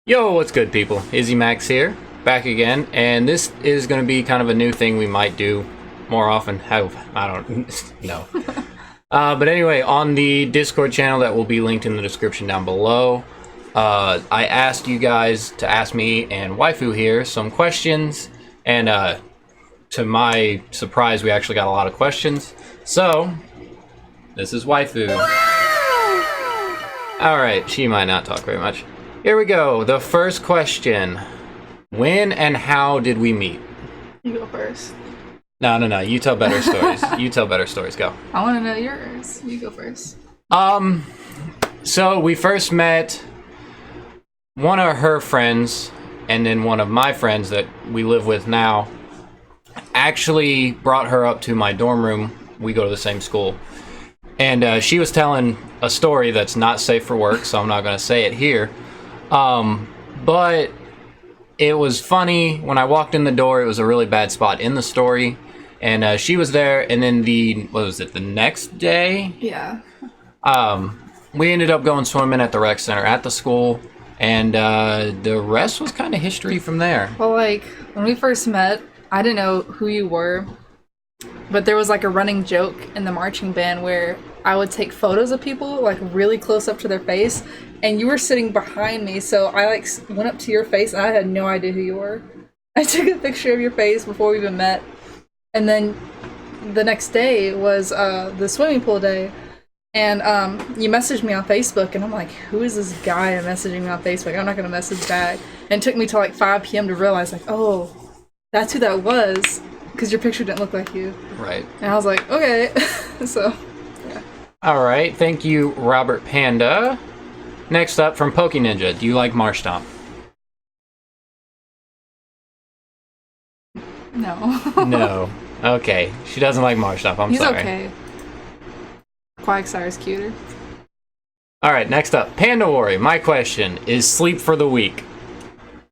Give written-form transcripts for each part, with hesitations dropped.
Yo, what's good, people? Izzy Max here, back again, and this is going to be kind of a new thing we might do more often. How I don't know. But anyway, on the Discord channel that will be linked in the description down below, I asked you guys to ask me and waifu here some questions, and to my surprise, we actually got a lot of questions. So, this is waifu. Alright, she might not talk very much. Here we go. The first question. When and how did we meet? You go first. No. You tell better stories. You tell better stories. Go. I want to know yours. You go first. So we first met one of her friends, and then one of my friends that we live with now actually brought her up to my dorm room. We go to the same school. And she was telling a story that's not safe for work, so I'm not going to say it here. But it was funny. When I walked in the door, it was a really bad spot in the story. And she was there, and then the next day? Yeah. We ended up going swimming at the rec center at the school, and the rest was kind of history from there. Well, like, when we first met, I didn't know who you were, but there was like a running joke in the marching band where I would take photos of people like really close up to their face, and you were sitting behind me, so I like went up to your face and I had no idea who you were. I took a picture of your face before we even met, and then the next day was the swimming pool day, and you messaged me on Facebook, and I'm like, who is this guy messaging me on Facebook? I'm not gonna message back. And it took me till like 5 p.m. to realize, like, oh, that's who that was, because your picture didn't look like you. Right. And I was like, okay. So, yeah. All right. Thank you, Robert Panda. Next up, from Poke Ninja, do you like Marsh Stomp? No. No. Okay. She doesn't like Marsh Stomp. I'm He's sorry. okay. Quagsire cuter. All right. Next up, Panda Worry. My question is sleep for the week.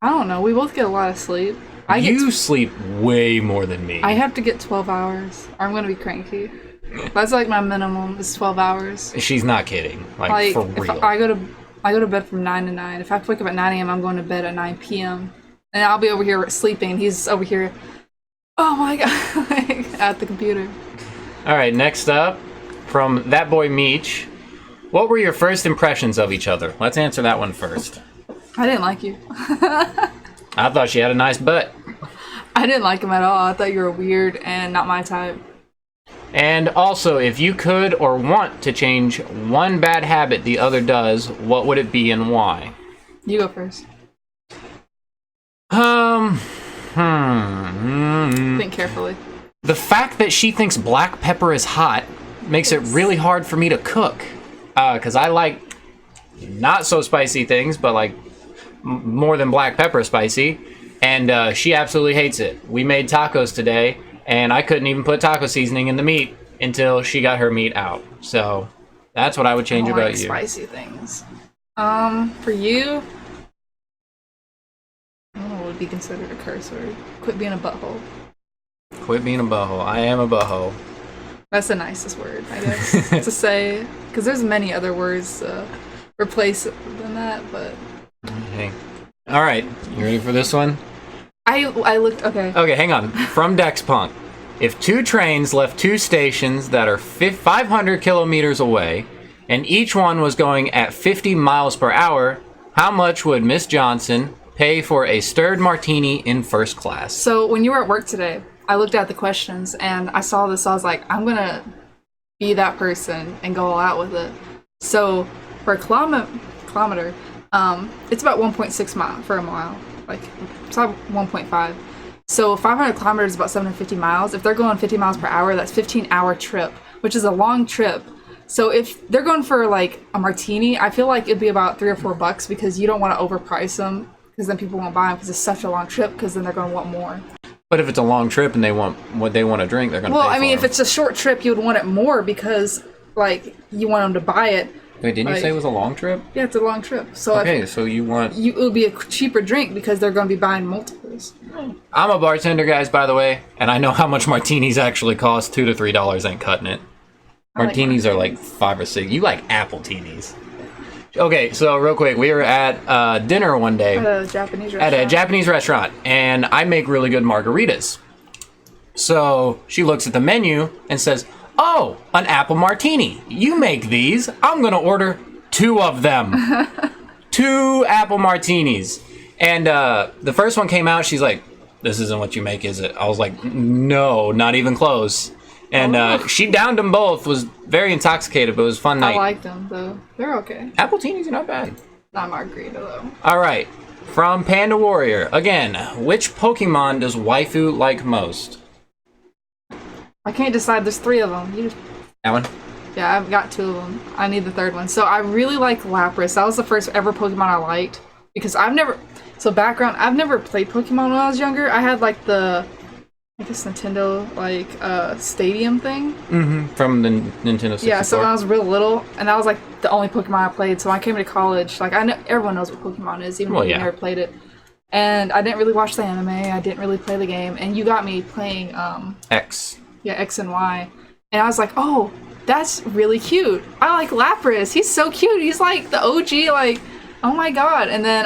I don't know. We both get a lot of sleep. You sleep way more than me. I have to get 12 hours, or I'm going to be cranky. That's like my minimum is 12 hours. She's not kidding. Like for real. If I go to bed from 9 to 9. If I wake up at 9 a.m., I'm going to bed at 9 p.m. And I'll be over here sleeping. He's over here, oh my god, like, at the computer. All right, next up, from That Boy Meech, what were your first impressions of each other? Let's answer that one first. I didn't like you. I thought she had a nice butt. I didn't like him at all. I thought you were weird and not my type. And also, if you could or want to change one bad habit the other does, what would it be and why? You go first. Think carefully. The fact that she thinks black pepper is hot makes it really hard for me to cook. Because I like not so spicy things, but like more than black pepper spicy. And she absolutely hates it. We made tacos today, and I couldn't even put taco seasoning in the meat until she got her meat out. So that's what I would change about you. Spicy things. For you, I don't know what would be considered a curse word. Quit being a butthole. Quit being a butthole. I am a butthole. That's the nicest word, I guess, to say. Because there's many other words replace than that, but... Okay. All right. You ready for this one? I looked... Okay. Okay, hang on. From Dex Punk. If two trains left two stations that are 500 kilometers away, and each one was going at 50 miles per hour, how much would Miss Johnson pay for a stirred martini in first class? So when you were at work today, I looked at the questions, and I saw this, so I was like, I'm going to be that person and go all out with it. So for a kilometer, it's about 1.6 mile for a mile. Like, it's about 1.5. So 500 kilometers is about 750 miles. If they're going 50 miles per hour, that's 15-hour trip, which is a long trip. So if they're going for like a martini, I feel like it'd be about $3 or $4 because you don't want to overprice them, because then people won't buy them because it's such a long trip, because then they're going to want more. But if it's a long trip and they want what they want to drink, they're going to pay for it. Well, I mean, if it's a short trip, you would want it more because, like, you want them to buy it. Wait, didn't you say it was a long trip? Yeah, it's a long trip. So okay, so you want... it would be a cheaper drink because they're going to be buying multiples. I'm a bartender, guys, by the way, and I know how much martinis actually cost. $2 to $3 ain't cutting it. Martinis are like 5 or 6. You like apple teenies. Okay, so real quick, we were at dinner one day At a Japanese at restaurant. a Japanese restaurant, and I make really good margaritas. So she looks at the menu and says, "Oh, an apple martini. You make these. I'm gonna order 2 of them. 2 apple martinis." And the first one came out. She's like, "This isn't what you make, is it?" I was like, "No, not even close." And she downed them both. Was very intoxicated, but it was a fun night. I like them though. They're okay. Apple teenies are not bad. Not margarita though. All right, from Panda Warrior again. Which Pokemon does waifu like most? I can't decide. There's 3 of them. You just... That one. Yeah, I've got 2 of them. I need the 3rd one. So I really like Lapras. That was the first ever Pokemon I liked because I've never. So background, I've never played Pokemon when I was younger. I had like the, I guess Nintendo like Stadium thing. Mm-hmm. From the Nintendo 64. Yeah, so when I was real little, and that was like the only Pokemon I played. So when I came to college, like I know everyone knows what Pokemon is, even if you never played it. And I didn't really watch the anime. I didn't really play the game, and you got me playing X. Yeah, X and Y, and I was like, oh, that's really cute. I like Lapras. He's so cute. He's like the OG, like. Oh my god. And then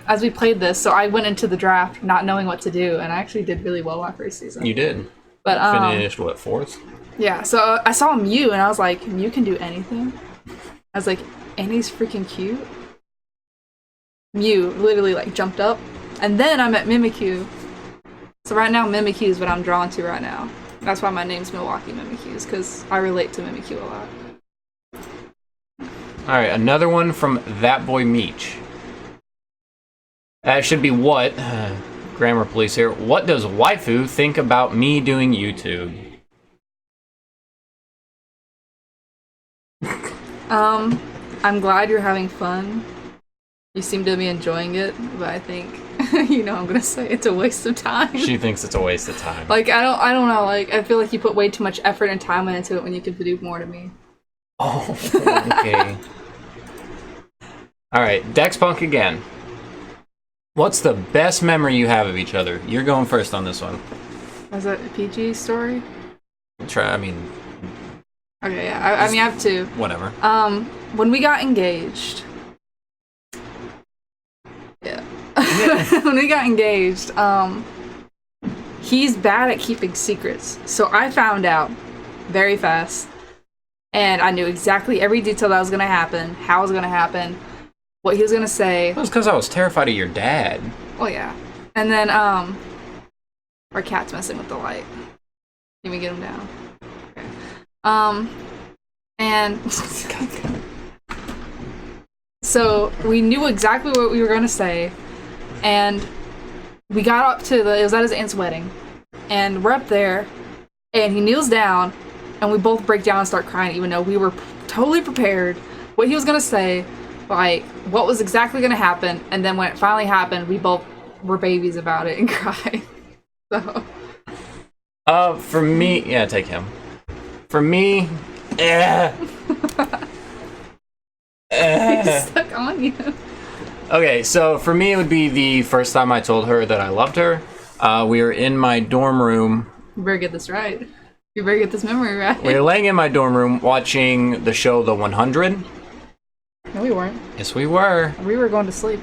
as we played this, so I went into the draft not knowing what to do, and I actually did really well my first season. You did. But finished what, 4th? Yeah, so I saw Mew and I was like, Mew can do anything? I was like, and he's freaking cute. Mew literally like jumped up. And then I met Mimikyu. So right now Mimikyu is what I'm drawn to right now. That's why my name's Milwaukee Mimikyus, because I relate to Mimikyu a lot. Alright, another one from That Boy Meech. That should be what? Grammar police here. What does waifu think about me doing YouTube? I'm glad you're having fun. You seem to be enjoying it, but I think, you know, I'm gonna say it's a waste of time. She thinks it's a waste of time. Like, I don't know, like, I feel like you put way too much effort and time into it when you could do more to me. Oh, okay. Alright, Dex Punk again. What's the best memory you have of each other? You're going first on this one. Is that a PG story? Okay, yeah, I mean, I have 2. Whatever. When we got engaged... Yeah. When we got engaged, he's bad at keeping secrets. So I found out very fast, and I knew exactly every detail that was going to happen, how it was going to happen, what he was going to say. It was because I was terrified of your dad. Well, yeah. And then, our cat's messing with the light. Can we get him down? Okay. And... So we knew exactly what we were going to say, and we got up to it was at his aunt's wedding, and we're up there, and he kneels down, and we both break down and start crying, even though we were totally prepared what he was going to say, like what was exactly going to happen, and then when it finally happened, we both were babies about it and cried. So. For me, yeah, take him. For me, He's stuck on you. Okay, so for me, it would be the first time I told her that I loved her. We were in my dorm room. You better get this right. You better get this memory right. We were laying in my dorm room watching the show The 100. No, we weren't. Yes, we were. We were going to sleep.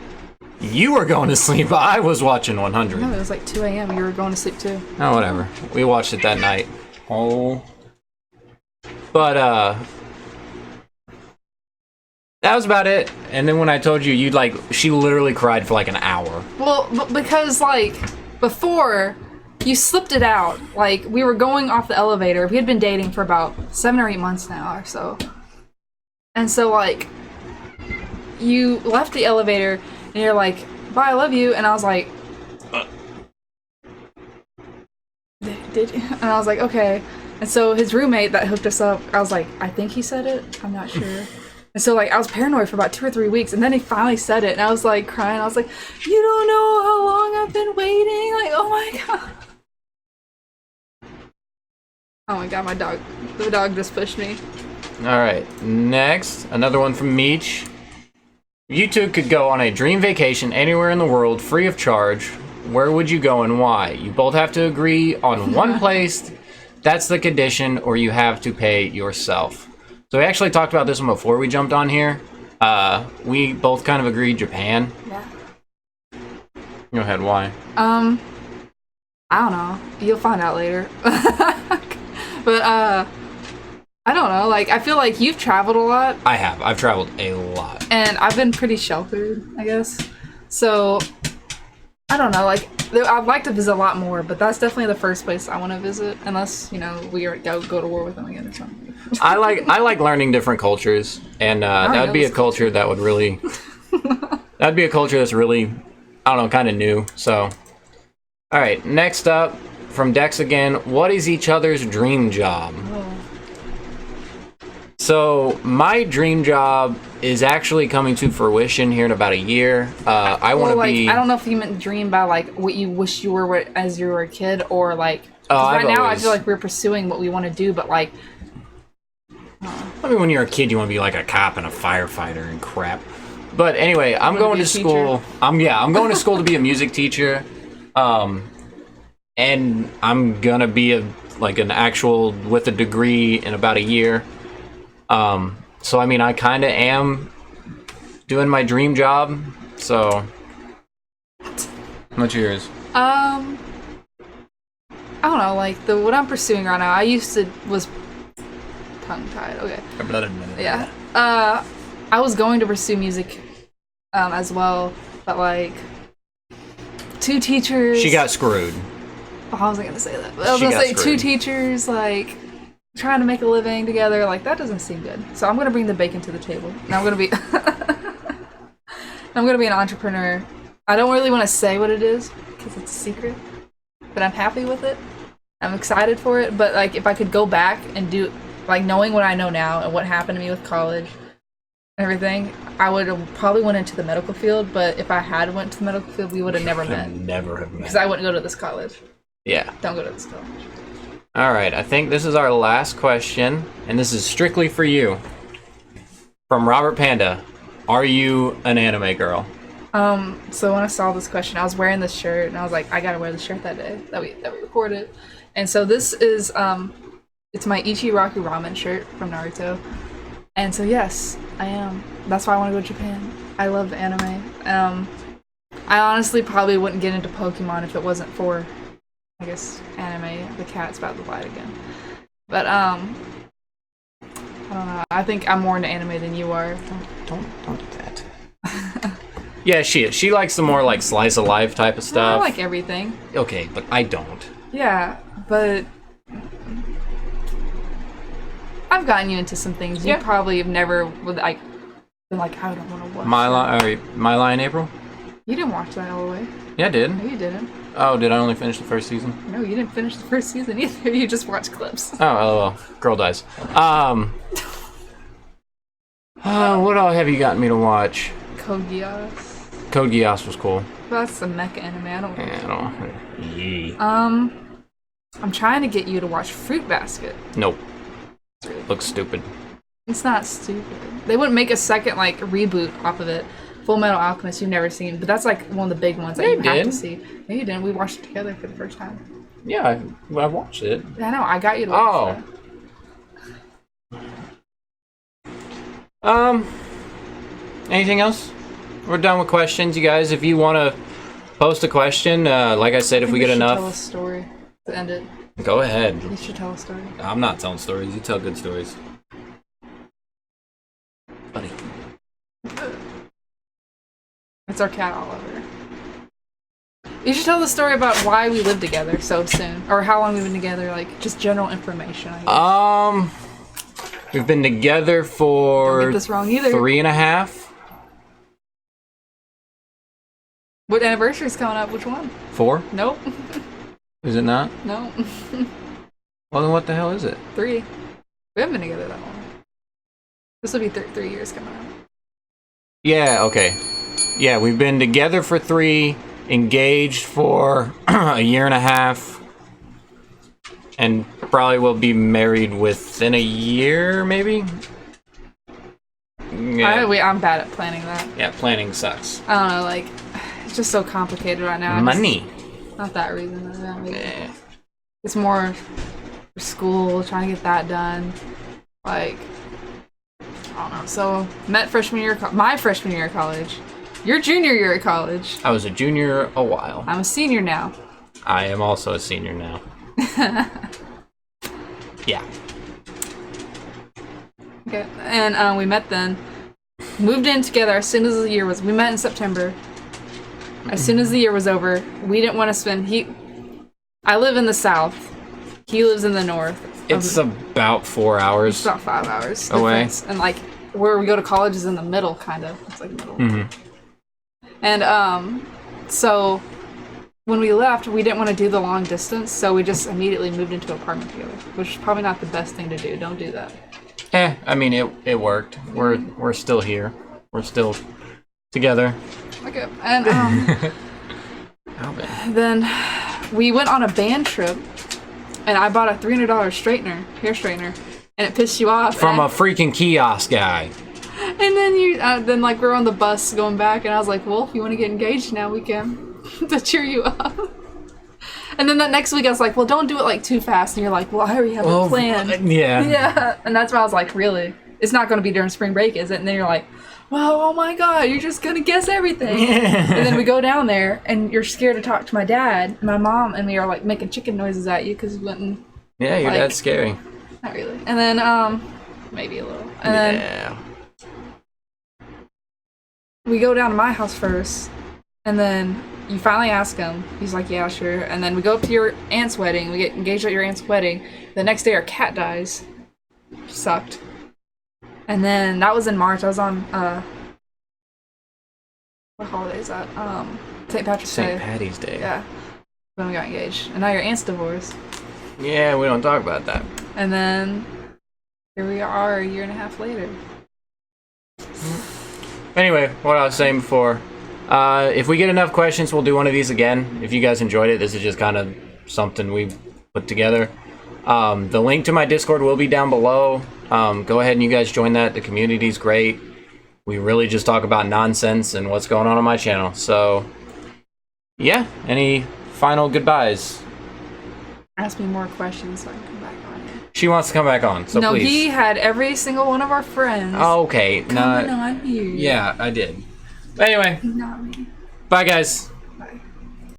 You were going to sleep. I was watching 100. No, it was like 2 a.m. You were going to sleep too. Oh, whatever. We watched it that night. Oh. But, that was about it. And then when I told you, she literally cried for like an hour. Well, because like before you slipped it out, like we were going off the elevator. We had been dating for about 7 or 8 months now or so. And so like you left the elevator and you're like, bye, I love you. And I was like, did you? And I was like, okay. And so his roommate that hooked us up, I was like, I think he said it. I'm not sure. And so, like, I was paranoid for about 2 or 3 weeks, and then he finally said it, and I was, like, crying. I was like, you don't know how long I've been waiting? Like, oh my god. Oh my god, the dog just pushed me. Alright, next, another one from Meech. You two could go on a dream vacation anywhere in the world, free of charge. Where would you go and why? You both have to agree on one place. That's the condition, or you have to pay yourself. So we actually talked about this one before we jumped on here. We both kind of agreed Japan. Yeah. Go ahead, why? I don't know. You'll find out later. But I don't know. Like, I feel like you've traveled a lot. I have. I've traveled a lot. And I've been pretty sheltered, I guess. So, I don't know. Like, I'd like to visit a lot more, but that's definitely the first place I want to visit. Unless, you know, we go to war with them again or something. I like learning different cultures, and that would be a culture that would really... that'd be a culture that's really, I don't know, kind of new. So, all right. Next up, from Dex again, what is each other's dream job? Oh. So my dream job is actually coming to fruition here in about a year. I want to be... I don't know if you meant dream by, like, what you wish you were as you were a kid, or, like... right now, I feel like we're pursuing what we want to do, but, like... I mean, when you're a kid, you want to be, like, a cop and a firefighter and crap. But anyway, I'm going to school... I'm going to school to be a music teacher. And I'm going to be, an actual... with a degree in about a year. So, I mean, I kind of am doing my dream job, so... What's yours? I don't know, like, what I'm pursuing right now, was tongue-tied, okay. Yeah. I was going to pursue music, as well, but, like, 2 teachers... She got screwed. Oh, I wasn't gonna say that. I was gonna say 2 teachers, like... trying to make a living together, like, that doesn't seem good. So I'm gonna bring the bacon to the table. And I'm gonna be an entrepreneur. I don't really want to say what it is because it's a secret, but I'm happy with it. I'm excited for it. But, like, if I could go back and do, like, knowing what I know now and what happened to me with college and everything, I would have probably went into the medical field. But if I had went to the medical field, we would have never met. Never have met. Because I wouldn't go to this college. Yeah. Don't go to this college. All right, I think this is our last question, and this is strictly for you. From Robert Panda, are you an anime girl? So when I saw this question, I was wearing this shirt, and I was like, I gotta wear this shirt that day that we recorded. And so this is, it's my Ichiraku ramen shirt from Naruto. And so yes, I am. That's why I want to go to Japan. I love anime. I honestly probably wouldn't get into Pokemon if it wasn't for... I guess anime. The cat's about to bite again. But I don't know. I think I'm more into anime than you are. Don't do that. Yeah, she is. She likes the more like slice of life type of stuff. I like everything. Okay, but I don't. Yeah, but I've gotten you into some things you probably have never been like, I don't want to watch. My Lie in April? You didn't watch that all the way. Yeah, I did. No, you didn't. Oh, did I only finish the first season? No, you didn't finish the first season either. You just watched clips. Oh, LOL. Girl dies. What all have you gotten me to watch? Code Geass. Code Geass was cool. That's a mecha anime. I don't. I'm trying to get you to watch Fruit Basket. Nope. Looks stupid. It's not stupid. They wouldn't make a second like reboot off of it. Full Metal Alchemist, you've never seen, but that's like one of the big ones that you have to see. No, you didn't. We watched it together for the first time. Yeah, I watched it. Yeah, I know. I got you to watch that. Anything else? We're done with questions, you guys. If you want to post a question, like I said, if we get enough. Tell a story to end it. Go ahead. You should tell a story. I'm not telling stories. You tell good stories. Buddy. It's our cat all over. You should tell the story about why we lived together so soon, or how long we've been together. Like just general information. I guess. We've been together for Don't get this wrong either. 3.5. What anniversary's coming up? Which one? 4? Nope. Is it not? No. Well, then what the hell is it? 3. We haven't been together that long. This will be 3 years coming up. Yeah. Okay. Yeah, we've been together for 3, engaged for a year and a half, and probably will be married within a year, maybe? Yeah. I'm bad at planning that. Yeah, planning sucks. I don't know, like, it's just so complicated right now. Money. Not that reason. It's more for school, trying to get that done. Like, I don't know. So, met freshman year, my freshman year of college. Your junior year of college. I was a junior a while. I'm a senior now. I am also a senior now. Yeah. Okay, and we met then. Moved in together as soon as the year was. We met in September. As soon as the year was over, we didn't want to spend. I live in the south. He lives in the north. It's about 4 hours. It's about 5 hours away. difference. And like where we go to college is in the middle, kind of. It's like middle. Mm-hmm. And so when we left, we didn't want to do the long distance, so we just immediately moved into an apartment together, which is probably not the best thing to do. Don't do that. I mean, it worked. We're still here. We're still together. Okay. And then we went on a band trip, and I bought a $300 hair straightener, and it pissed you off. From a freaking kiosk guy. And then then like we're on the bus going back, and I was like, well, if you want to get engaged now, we can, to cheer you up. And then that next week I was like, well, don't do it like too fast. And you're like, well, I already have a plan. Yeah. Yeah. And that's why I was like, really? It's not going to be during spring break, is it? And then you're like, well, oh my God, you're just going to guess everything. And then we go down there, and you're scared to talk to my dad and my mom, and we are like making chicken noises at you because we went and... Yeah, your dad's scary. Not really. And then, maybe a little. And then we go down to my house first, and then you finally ask him. He's like, yeah, sure. And then we go up to your aunt's wedding. We get engaged at your aunt's wedding. The next day, our cat dies. Sucked. And then that was in March. I was on, what holiday is that? St. Patrick's Day. St. Patty's Day. Yeah. When we got engaged. And now your aunt's divorced. Yeah, we don't talk about that. And then here we are a year and a half later. Anyway, what I was saying before, if we get enough questions, we'll do one of these again. If you guys enjoyed it, this is just kind of something we put together. The link to my Discord will be down below. Go ahead and you guys join that. The community's great. We really just talk about nonsense and what's going on my channel. So, yeah, any final goodbyes? Ask me more questions so I can come back on here. She wants to come back on, so no, please. No, he had every single one of our friends. Oh, okay. Coming on here. Yeah, I did. Anyway. Not me. Bye, guys.